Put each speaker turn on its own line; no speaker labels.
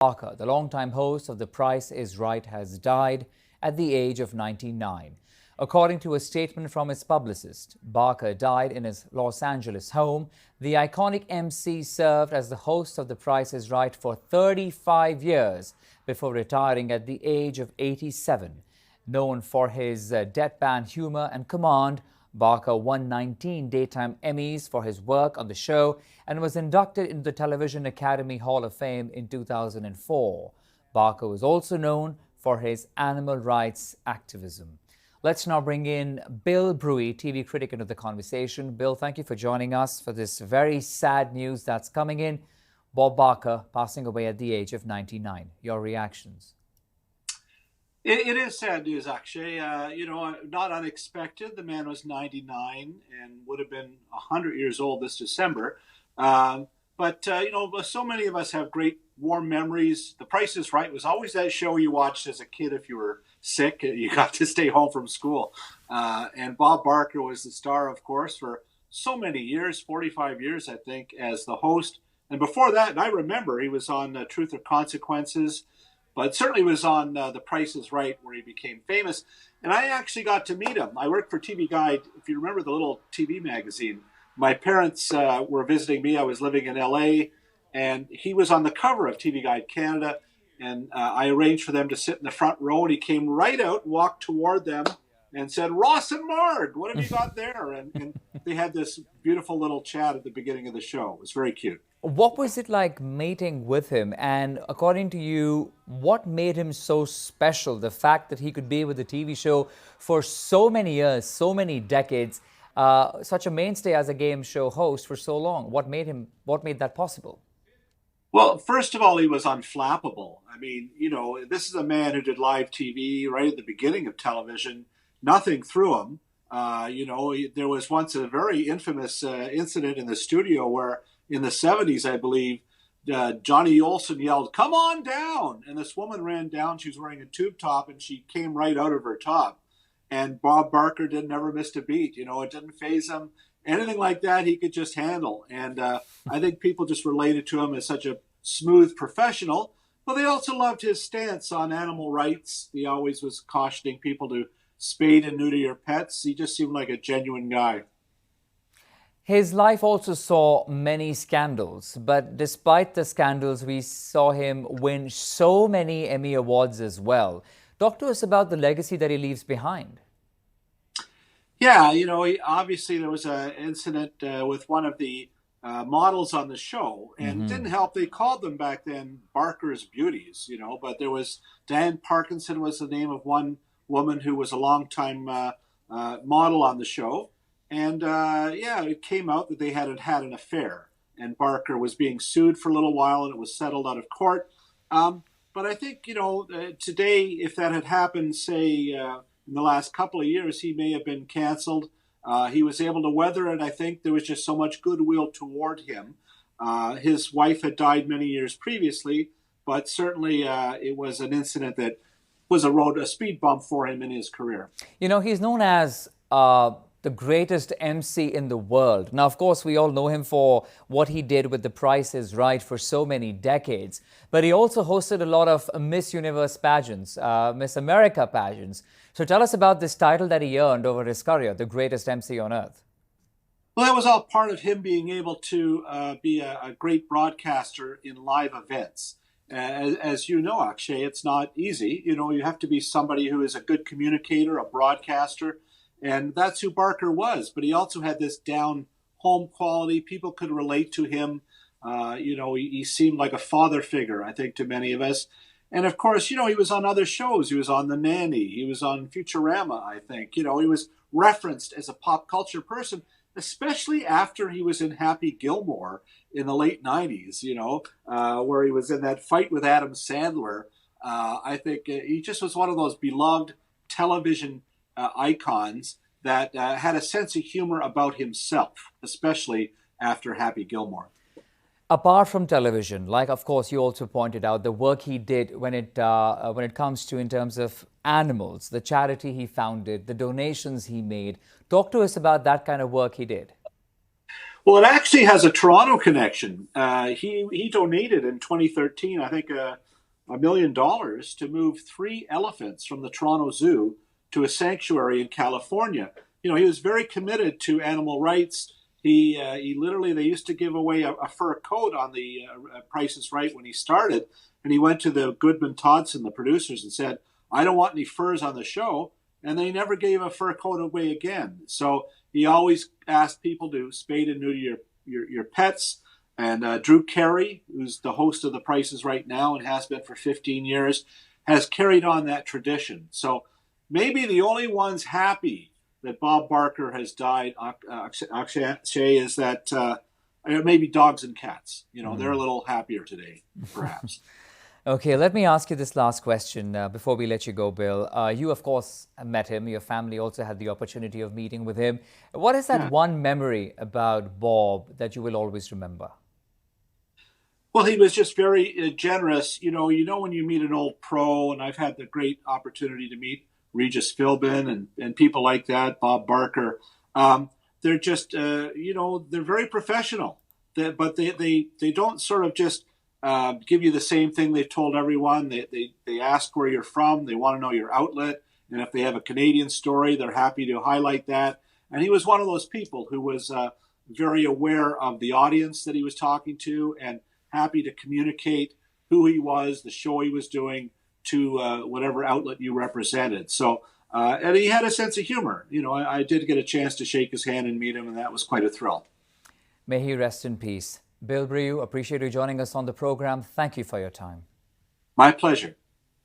Barker, the longtime host of The Price is Right, has died at the age of 99. According to a statement from his publicist, Barker died in his Los Angeles home. The iconic MC served as the host of The Price is Right for 35 years before retiring at the age of 87. Known for his deadpan humor and command, Barker won 19 Daytime Emmys for his work on the show and was inducted into the Television Academy Hall of Fame in 2004. Barker was also known for his animal rights activism. Let's now bring in Bill Brioux, TV critic, into the conversation. Bill, thank you for joining us for this very sad news that's coming in. Bob Barker passing away at the age of 99. Your reactions?
It is sad news, Akshay. Not unexpected. The man was 99 and would have been 100 years old this December. But so many of us have great warm memories. The Price is Right was always that show you watched as a kid if you were sick. You got to stay home from school. And Bob Barker was the star, of course, for so many years, 45 years, I think, as the host. And before that, and I remember he was on Truth or Consequences, but certainly was on The Price is Right, where he became famous. And I actually got to meet him. I worked for TV Guide, if you remember the little TV magazine. My parents were visiting me. I was living in LA, and he was on the cover of TV Guide Canada. And I arranged for them to sit in the front row, and he came right out, walked toward them, and said, "Ross and Marg, what have you got there?" And they had this beautiful little chat at the beginning of the show. It was very cute.
What was it like meeting with him? And according to you, what made him so special? The fact that he could be with the TV show for so many years, so many decades, such a mainstay as a game show host for so long. What made that possible?
Well, first of all, he was unflappable. I mean, this is a man who did live TV right at the beginning of television. Nothing threw him. There was once a very infamous incident in the studio where in the 70s, I believe, Johnny Olson yelled, "Come on down." And this woman ran down. She was wearing a tube top and she came right out of her top. And Bob Barker didn't ever miss a beat. It didn't faze him. Anything like that, he could just handle. And I think people just related to him as such a smooth professional. But they also loved his stance on animal rights. He always was cautioning people to spade and neuter your pets. He just seemed like a genuine guy.
His life also saw many scandals, but despite the scandals, we saw him win so many Emmy Awards as well. Talk to us about the legacy that he leaves behind.
Yeah, obviously there was an incident with one of the models on the show, and it didn't help. They called them back then Barker's Beauties, but there was Diane Parkinson was the name of one woman who was a longtime model on the show. And it came out that they had had an affair, and Barker was being sued for a little while, and it was settled out of court. But I think, today, if that had happened, say, in the last couple of years, he may have been canceled. He was able to weather it. I think there was just so much goodwill toward him. His wife had died many years previously, but certainly it was an incident that was a speed bump for him in his career.
He's known as the greatest MC in the world. Now, of course, we all know him for what he did with The Price is Right for so many decades. But he also hosted a lot of Miss Universe pageants, Miss America pageants. So tell us about this title that he earned over his career, the greatest MC on earth.
Well, that was all part of him being able to be a great broadcaster in live events. As you know, Akshay, it's not easy. You have to be somebody who is a good communicator, a broadcaster. And that's who Barker was. But he also had this down home quality. People could relate to him. He seemed like a father figure, I think, to many of us. And of course, he was on other shows. He was on The Nanny. He was on Futurama, I think. He was referenced as a pop culture person, especially after he was in Happy Gilmore in the late 90s, where he was in that fight with Adam Sandler. I think he just was one of those beloved television icons that had a sense of humor about himself, especially after Happy Gilmore.
Apart from television, like of course you also pointed out the work he did when it comes to in terms of animals, the charity he founded, the donations he made. Talk to us about that kind of work he did.
Well, it actually has a Toronto connection. He donated in 2013, I think, $1 million to move 3 elephants from the Toronto Zoo to a sanctuary in California. You know, he was very committed to animal rights. He literally, they used to give away a fur coat on the Price is Right when he started. And he went to the Goodman Todson, the producers, and said, I don't want any furs on the show. And they never gave a fur coat away again. So he always asked people to spade and neuter your pets. And Drew Carey, who's the host of The Price is Right now and has been for 15 years, has carried on that tradition. So maybe the only ones happy that Bob Barker has died, Akshay, is that maybe dogs and cats. You know, they're a little happier today, perhaps.
Okay, let me ask you this last question before we let you go, Bill. You, of course, met him. Your family also had the opportunity of meeting with him. What is that one memory about Bob that you will always remember?
Well, he was just very generous. You know when you meet an old pro, and I've had the great opportunity to meet Regis Philbin and people like that, Bob Barker. They're just, they're very professional. But they don't sort of just give you the same thing they've told everyone. They ask where you're from. They want to know your outlet. And if they have a Canadian story, they're happy to highlight that. And he was one of those people who was very aware of the audience that he was talking to and happy to communicate who he was, the show he was doing, to whatever outlet you represented. So, and he had a sense of humor. You know, I did get a chance to shake his hand and meet him, and that was quite a thrill.
May he rest in peace. Bill Brioux, appreciate you joining us on the program. Thank you for your time.
My pleasure.